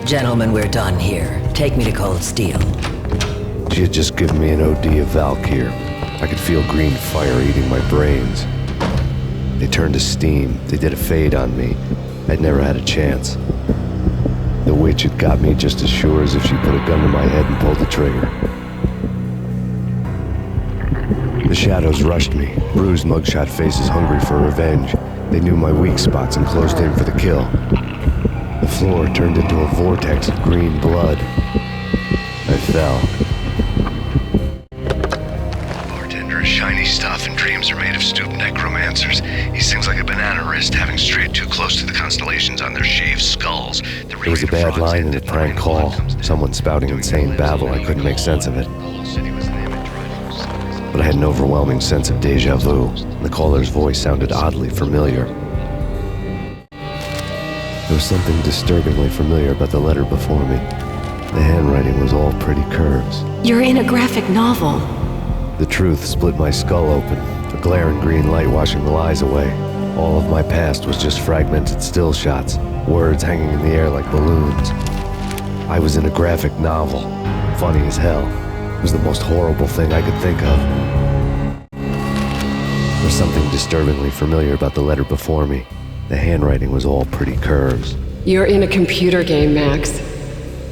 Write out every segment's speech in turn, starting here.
Gentlemen, we're done here. Take me to Cold Steel. She had just given me an OD of Valkyr. I could feel green fire eating my brains. They turned to steam. They did a fade on me. I'd never had a chance. The witch had got me just as sure as if she put a gun to my head and pulled the trigger. The shadows rushed me, bruised mugshot faces hungry for revenge. They knew my weak spots and closed in for the kill. The floor turned into a vortex of green blood. I fell. Bartender is shiny stuff and dreams are made of stooped necromancers. He sings like a banana wrist, having strayed too close to the constellations on their shaved skulls. There was a bad line in a prank call. Someone spouting insane babble. I couldn't make sense of it. But I had an overwhelming sense of deja vu. The caller's voice sounded oddly familiar. There was something disturbingly familiar about the letter before me. The handwriting was all pretty curves. You're in a graphic novel. The truth split my skull open, a glaring green light washing the lies away. All of my past was just fragmented still shots, words hanging in the air like balloons. I was in a graphic novel, funny as hell. It was the most horrible thing I could think of. There was something disturbingly familiar about the letter before me. The handwriting was all pretty curves. You're in a computer game, Max.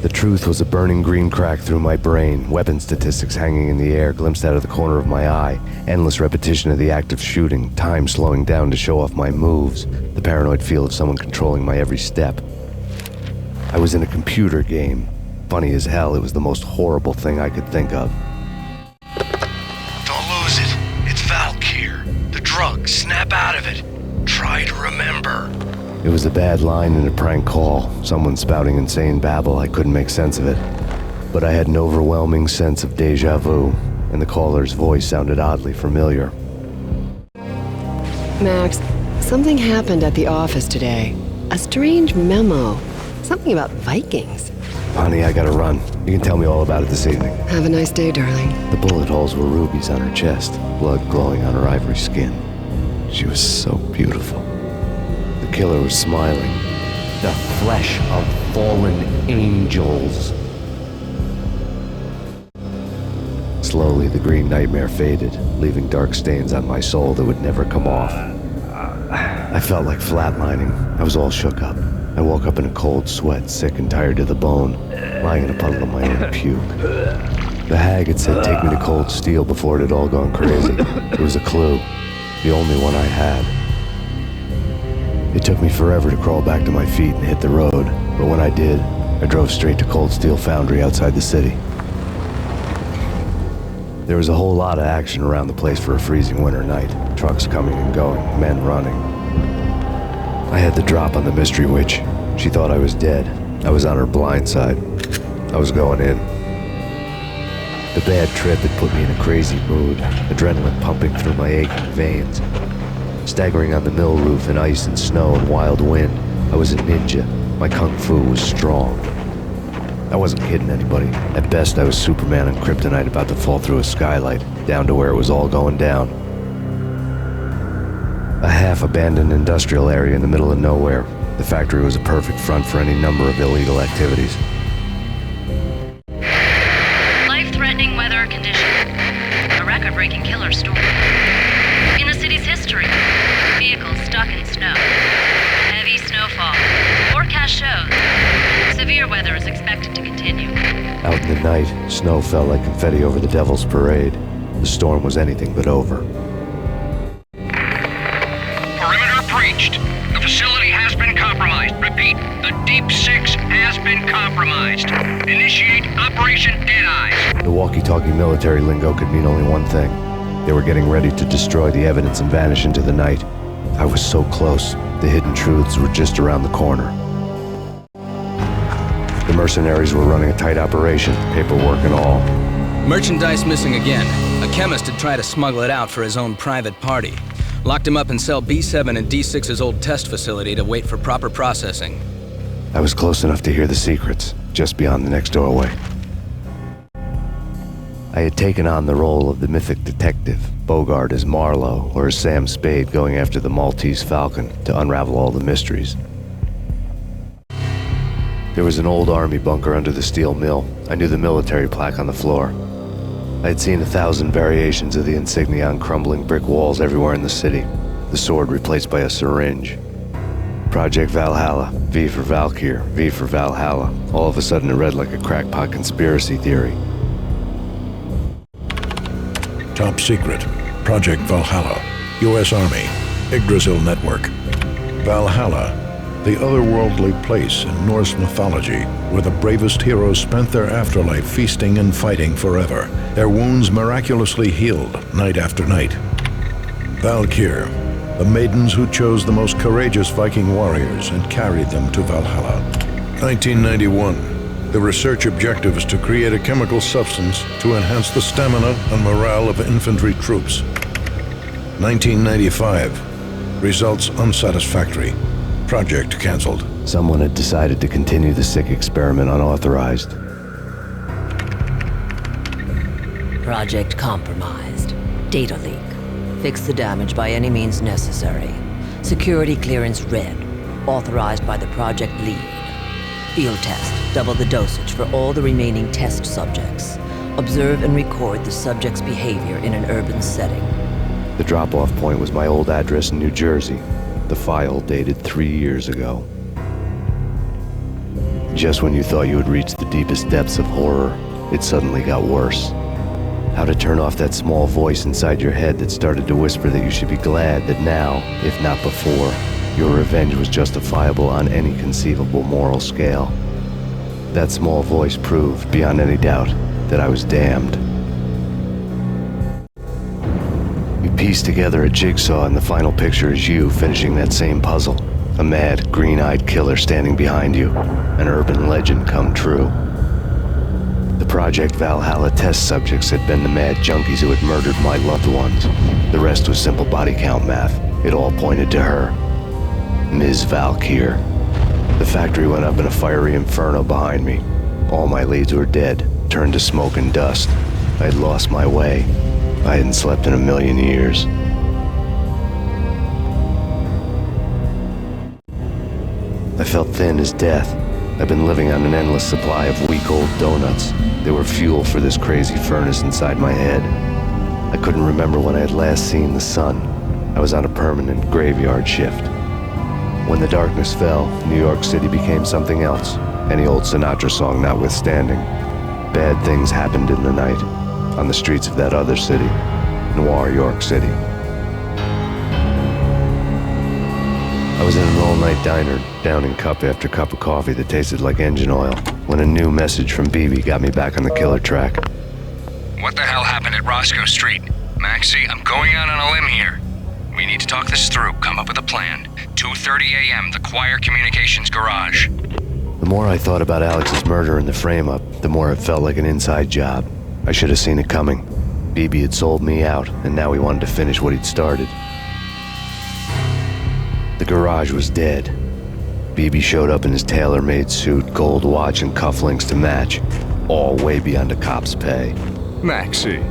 The truth was a burning green crack through my brain, weapon statistics hanging in the air, glimpsed out of the corner of my eye, endless repetition of the act of shooting, time slowing down to show off my moves, the paranoid feel of someone controlling my every step. I was in a computer game. Funny as hell, it was the most horrible thing I could think of. Don't lose it. It's Valkyr. The drug. Snap out of it. Try to remember. It was a bad line in a prank call. Someone spouting insane babble. I couldn't make sense of it. But I had an overwhelming sense of deja vu, and the caller's voice sounded oddly familiar. Max, something happened at the office today. A strange memo. Something about Vikings. Honey, I gotta run. You can tell me all about it this evening. Have a nice day, darling. The bullet holes were rubies on her chest, blood glowing on her ivory skin. She was so beautiful. The killer was smiling. The flesh of fallen angels. Slowly, the green nightmare faded, leaving dark stains on my soul that would never come off. I felt like flatlining. I was all shook up. I woke up in a cold sweat, sick and tired to the bone, lying in a puddle of my own puke. The hag had said take me to Cold Steel before it had all gone crazy. It was a clue, the only one I had. It took me forever to crawl back to my feet and hit the road, but when I did, I drove straight to Cold Steel Foundry outside the city. There was a whole lot of action around the place for a freezing winter night. Trucks coming and going, men running. I had the drop on the mystery witch. She thought I was dead. I was on her blind side. I was going in. The bad trip had put me in a crazy mood, adrenaline pumping through my aching veins. Staggering on the mill roof in ice and snow and wild wind, I was a ninja. My kung fu was strong. I wasn't kidding anybody. At best, I was Superman on kryptonite about to fall through a skylight, down to where it was all going down. A half-abandoned industrial area in the middle of nowhere. The factory was a perfect front for any number of illegal activities. Life-threatening weather conditions. A record-breaking killer storm. In the city's history, vehicles stuck in snow. Heavy snowfall. Forecast shows severe weather is expected to continue. Out in the night, snow fell like confetti over the Devil's Parade. The storm was anything but over. The facility has been compromised. Repeat, the Deep Six has been compromised. Initiate Operation Deadeyes. The walkie-talkie military lingo could mean only one thing. They were getting ready to destroy the evidence and vanish into the night. I was so close. The hidden truths were just around the corner. The mercenaries were running a tight operation, paperwork and all. Merchandise missing again. A chemist had tried to smuggle it out for his own private party. Locked him up in cell B7 in D6's old test facility to wait for proper processing. I was close enough to hear the secrets, just beyond the next doorway. I had taken on the role of the mythic detective, Bogart as Marlowe, or as Sam Spade going after the Maltese Falcon to unravel all the mysteries. There was an old army bunker under the steel mill. I knew the military plaque on the floor. I had seen 1,000 variations of the insignia on crumbling brick walls everywhere in the city. The sword replaced by a syringe. Project Valhalla, V for Valkyr, V for Valhalla. All of a sudden it read like a crackpot conspiracy theory. Top secret. Project Valhalla. U.S. Army. Yggdrasil Network. Valhalla, the otherworldly place in Norse mythology where the bravest heroes spent their afterlife feasting and fighting forever, their wounds miraculously healed night after night. Valkyr, the maidens who chose the most courageous Viking warriors and carried them to Valhalla. 1991. The research objective is to create a chemical substance to enhance the stamina and morale of infantry troops. 1995. Results unsatisfactory. Project canceled. Someone had decided to continue the sick experiment unauthorized. Project compromised. Data leak. Fix the damage by any means necessary. Security clearance red. Authorized by the project lead. Field test. Double the dosage for all the remaining test subjects. Observe and record the subject's behavior in an urban setting. The drop-off point was my old address in New Jersey. The file dated 3 years ago. Just when you thought you had reached the deepest depths of horror, it suddenly got worse. How to turn off that small voice inside your head that started to whisper that you should be glad that now, if not before, your revenge was justifiable on any conceivable moral scale. That small voice proved, beyond any doubt, that I was damned. We pieced together a jigsaw, and the final picture is you finishing that same puzzle. A mad, green-eyed killer standing behind you. An urban legend come true. The Project Valhalla test subjects had been the mad junkies who had murdered my loved ones. The rest was simple body count math. It all pointed to her. Ms. Valkyr. The factory went up in a fiery inferno behind me. All my leads were dead, turned to smoke and dust. I had lost my way. I hadn't slept in a million years. I felt thin as death. I've been living on an endless supply of week-old donuts. They were fuel for this crazy furnace inside my head. I couldn't remember when I had last seen the sun. I was on a permanent graveyard shift. When the darkness fell, New York City became something else, any old Sinatra song notwithstanding. Bad things happened in the night, on the streets of that other city, Noir York City. I was in an all-night diner, downing cup after cup of coffee that tasted like engine oil, when a new message from BB got me back on the killer track. What the hell happened at Roscoe Street? Maxie, I'm going out on a limb here. We need to talk this through, come up with a plan. 2:30 a.m., the Choir Communications Garage. The more I thought about Alex's murder and the frame-up, the more it felt like an inside job. I should have seen it coming. BB had sold me out, and now he wanted to finish what he'd started. The garage was dead. BB showed up in his tailor-made suit, gold watch, and cufflinks to match, all way beyond a cop's pay. Maxie.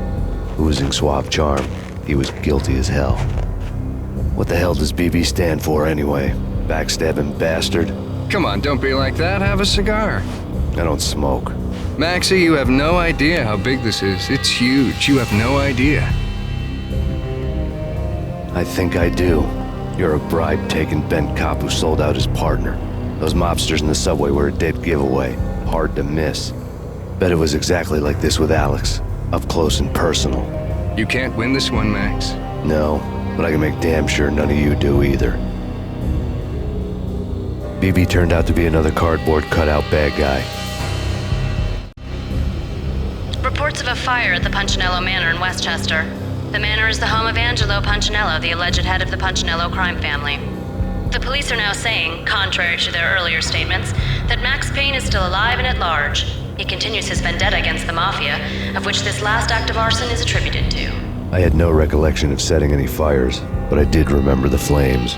Oozing suave charm, he was guilty as hell. What the hell does BB stand for anyway? Backstabbing bastard? Come on, don't be like that. Have a cigar. I don't smoke. Maxie, you have no idea how big this is. It's huge. You have no idea. I think I do. You're a bribe-taking bent cop who sold out his partner. Those mobsters in the subway were a dead giveaway. Hard to miss. Bet it was exactly like this with Alex. Up close and personal. You can't win this one, Max. No, but I can make damn sure none of you do either. BB turned out to be another cardboard cutout bad guy. Reports of a fire at the Punchinello Manor in Westchester. The manor is the home of Angelo Punchinello, the alleged head of the Punchinello crime family. The police are now saying, contrary to their earlier statements, that Max Payne is still alive and at large. He continues his vendetta against the Mafia, of which this last act of arson is attributed to. I had no recollection of setting any fires, but I did remember the flames.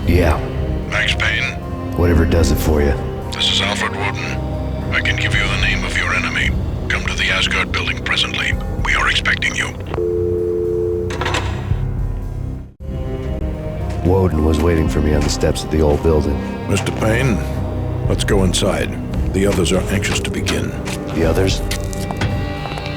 Yeah. Max Payne, Whatever does it for you. this is Alfred Woden. I can give you the name of your enemy. Come to the Asgard building presently. We are expecting you. Woden was waiting for me on the steps of the old building. Mr. Payne, let's go inside. The others are anxious to begin. The others?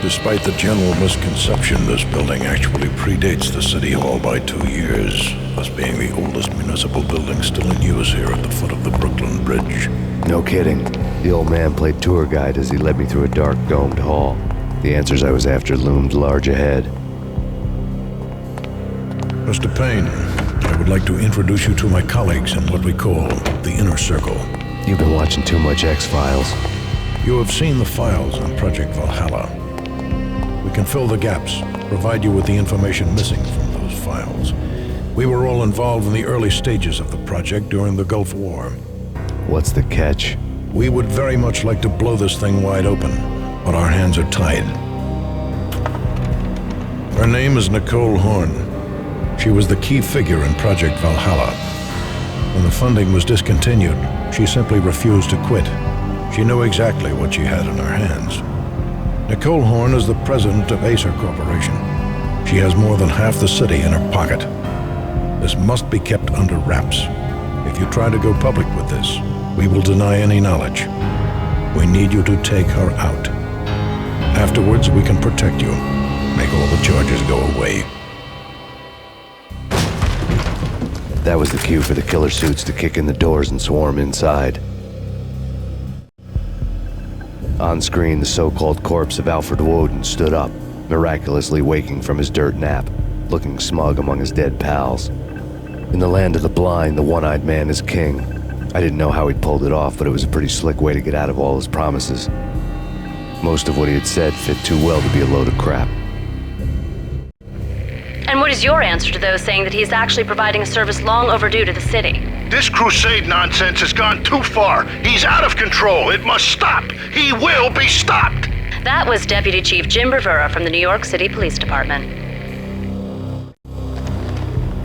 Despite the general misconception, this building actually predates the City Hall by 2 years, thus being the oldest municipal building still in use here at the foot of the Brooklyn Bridge. No kidding. The old man played tour guide as he led me through a dark, domed hall. The answers I was after loomed large ahead. Mr. Payne, I would like to introduce you to my colleagues in what we call the Inner Circle. You've been watching too much X-Files. You have seen the files on Project Valhalla. We can fill the gaps, provide you with the information missing from those files. We were all involved in the early stages of the project during the Gulf War. What's the catch? We would very much like to blow this thing wide open, but our hands are tied. Her name is Nicole Horn. She was the key figure in Project Valhalla. When the funding was discontinued, she simply refused to quit. She knew exactly what she had in her hands. Nicole Horn is the president of Acer Corporation. She has more than half the city in her pocket. This must be kept under wraps. If you try to go public with this, we will deny any knowledge. We need you to take her out. Afterwards, we can protect you. Make all the charges go away. That was the cue for the killer suits to kick in the doors and swarm inside. On screen, the so-called corpse of Alfred Woden stood up, miraculously waking from his dirt nap, looking smug among his dead pals. In the land of the blind, the one-eyed man is king. I didn't know how he'd pulled it off, but it was a pretty slick way to get out of all his promises. Most of what he had said fit too well to be a load of crap. And what is your answer to those saying that he's actually providing a service long overdue to the city? This crusade nonsense has gone too far. He's out of control. It must stop. He will be stopped. That was Deputy Chief Jim Rivera from the New York City Police Department.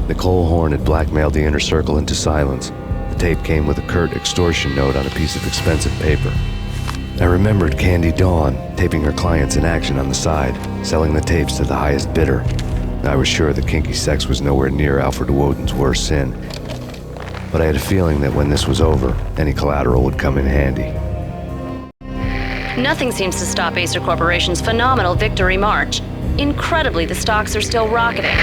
Nicole Horn had blackmailed the Inner Circle into silence. The tape came with a curt extortion note on a piece of expensive paper. I remembered Candy Dawn taping her clients in action on the side, selling the tapes to the highest bidder. I was sure that kinky sex was nowhere near Alfred Woden's worst sin. But I had a feeling that when this was over, any collateral would come in handy. Nothing seems to stop Acer Corporation's phenomenal victory march. Incredibly, the stocks are still rocketing.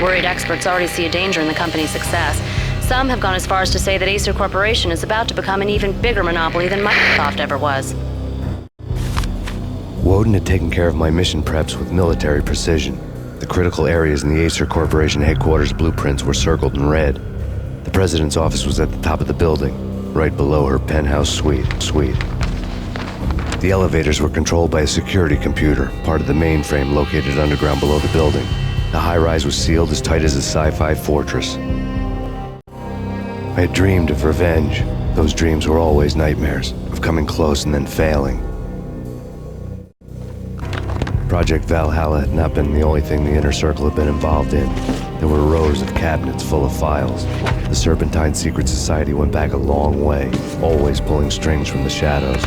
Worried experts already see a danger in the company's success. Some have gone as far as to say that Acer Corporation is about to become an even bigger monopoly than Microsoft ever was. Woden had taken care of my mission preps with military precision. The critical areas in the Acer Corporation headquarters blueprints were circled in red. The president's office was at the top of the building, right below her penthouse suite. The elevators were controlled by a security computer, part of the mainframe located underground below the building. The high-rise was sealed as tight as a sci-fi fortress. I had dreamed of revenge. Those dreams were always nightmares, of coming close and then failing. Project Valhalla had not been the only thing the Inner Circle had been involved in. There were rows of cabinets full of files. The Serpentine Secret Society went back a long way, always pulling strings from the shadows.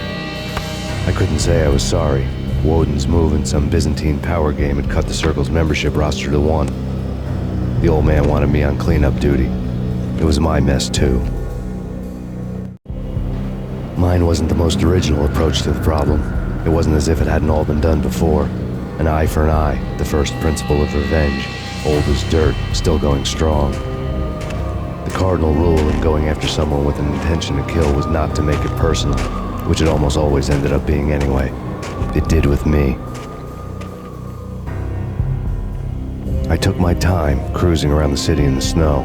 I couldn't say I was sorry. Woden's move in some Byzantine power game had cut the Circle's membership roster to 1. The old man wanted me on cleanup duty. It was my mess, too. Mine wasn't the most original approach to the problem. It wasn't as if it hadn't all been done before. An eye for an eye, the first principle of revenge. Old as dirt, still going strong. The cardinal rule in going after someone with an intention to kill was not to make it personal, which it almost always ended up being anyway. It did with me. I took my time, cruising around the city in the snow.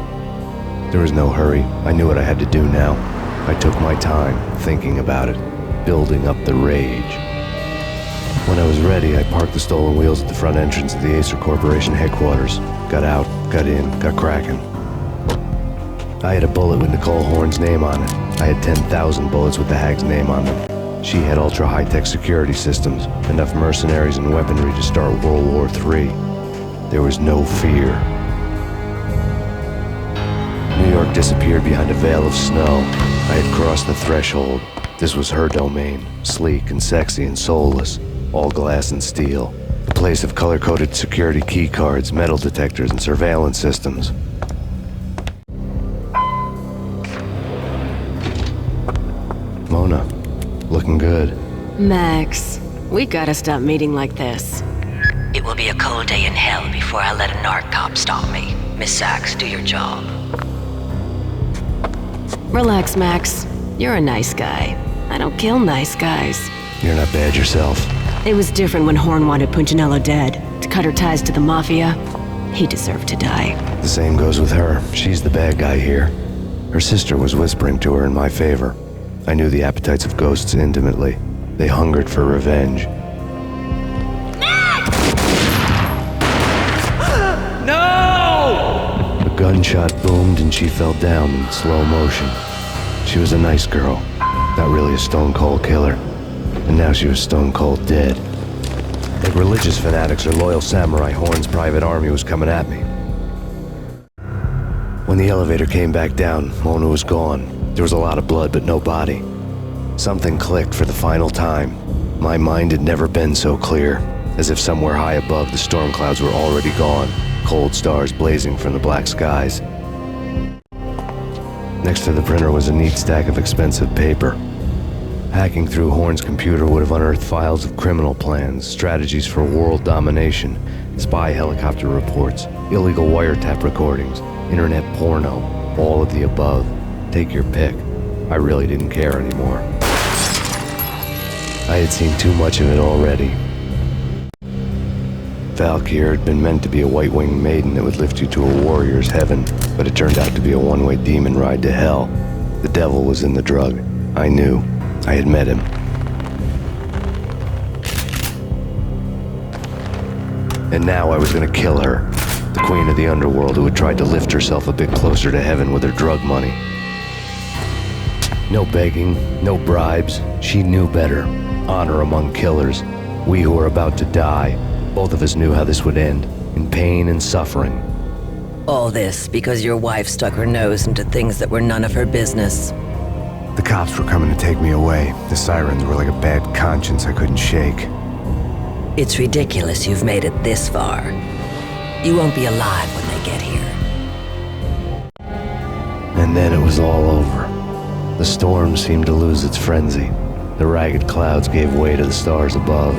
There was no hurry. I knew what I had to do now. I took my time, thinking about it, building up the rage. When I was ready, I parked the stolen wheels at the front entrance of the Acer Corporation headquarters. Got out, got in, got cracking. I had a bullet with Nicole Horn's name on it. I had 10,000 bullets with the hag's name on them. She had ultra-high-tech security systems, enough mercenaries and weaponry to start World War III. There was no fear. New York disappeared behind a veil of snow. I had crossed the threshold. This was her domain, sleek and sexy and soulless, all glass and steel. A place of color-coded security key cards, metal detectors, and surveillance systems. Mona. Looking good. Max, we gotta stop meeting like this. It will be a cold day in hell before I let a narc cop stop me. Miss Sachs, do your job. Relax, Max. You're a nice guy. I don't kill nice guys. You're not bad yourself. It was different when Horn wanted Punchinello dead. To cut her ties to the Mafia, he deserved to die. The same goes with her. She's the bad guy here. Her sister was whispering to her in my favor. I knew the appetites of ghosts intimately. They hungered for revenge. No! A gunshot boomed and she fell down in slow motion. She was a nice girl, not really a stone-cold killer. And now she was stone-cold dead. Like religious fanatics or loyal samurai, Horn's private army was coming at me. When the elevator came back down, Mona was gone. There was a lot of blood, but no body. Something clicked for the final time. My mind had never been so clear, as if somewhere high above the storm clouds were already gone, cold stars blazing from the black skies. Next to the printer was a neat stack of expensive paper. Hacking through Horn's computer would have unearthed files of criminal plans, strategies for world domination, spy helicopter reports, illegal wiretap recordings, internet porno, all of the above. Take your pick. I really didn't care anymore. I had seen too much of it already. Valkyr had been meant to be a white-winged maiden that would lift you to a warrior's heaven, but it turned out to be a one-way demon ride to hell. The devil was in the drug. I knew. I had met him. And now I was gonna kill her, the queen of the underworld who had tried to lift herself a bit closer to heaven with her drug money. No begging, no bribes. She knew better. Honor among killers. We who were about to die, both of us knew how this would end, in pain and suffering. All this because your wife stuck her nose into things that were none of her business. The cops were coming to take me away. The sirens were like a bad conscience I couldn't shake. It's ridiculous you've made it this far. You won't be alive when they get here. And then it was all over. The storm seemed to lose its frenzy. The ragged clouds gave way to the stars above.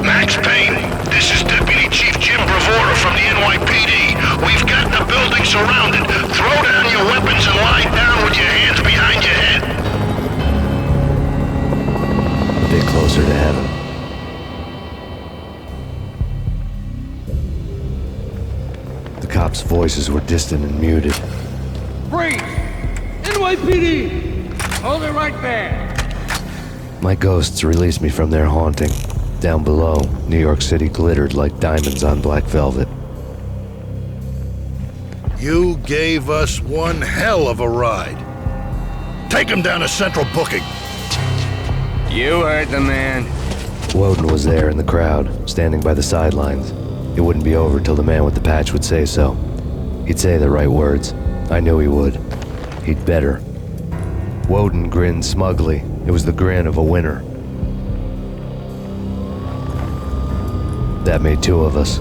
Max Payne, this is Deputy Chief Jim Bravura from the NYPD. We've got the building surrounded. Throw down your weapons and lie down with your hands behind your head. A bit closer to heaven. The cops' voices were distant and muted. Freeze! NYPD! Hold it right there! My ghosts released me from their haunting. Down below, New York City glittered like diamonds on black velvet. You gave us one hell of a ride. Take him down to Central Booking. You heard the man. Woden was there in the crowd, standing by the sidelines. It wouldn't be over till the man with the patch would say so. He'd say the right words. I knew he would. He'd better. Woden grinned smugly. It was the grin of a winner. That made two of us.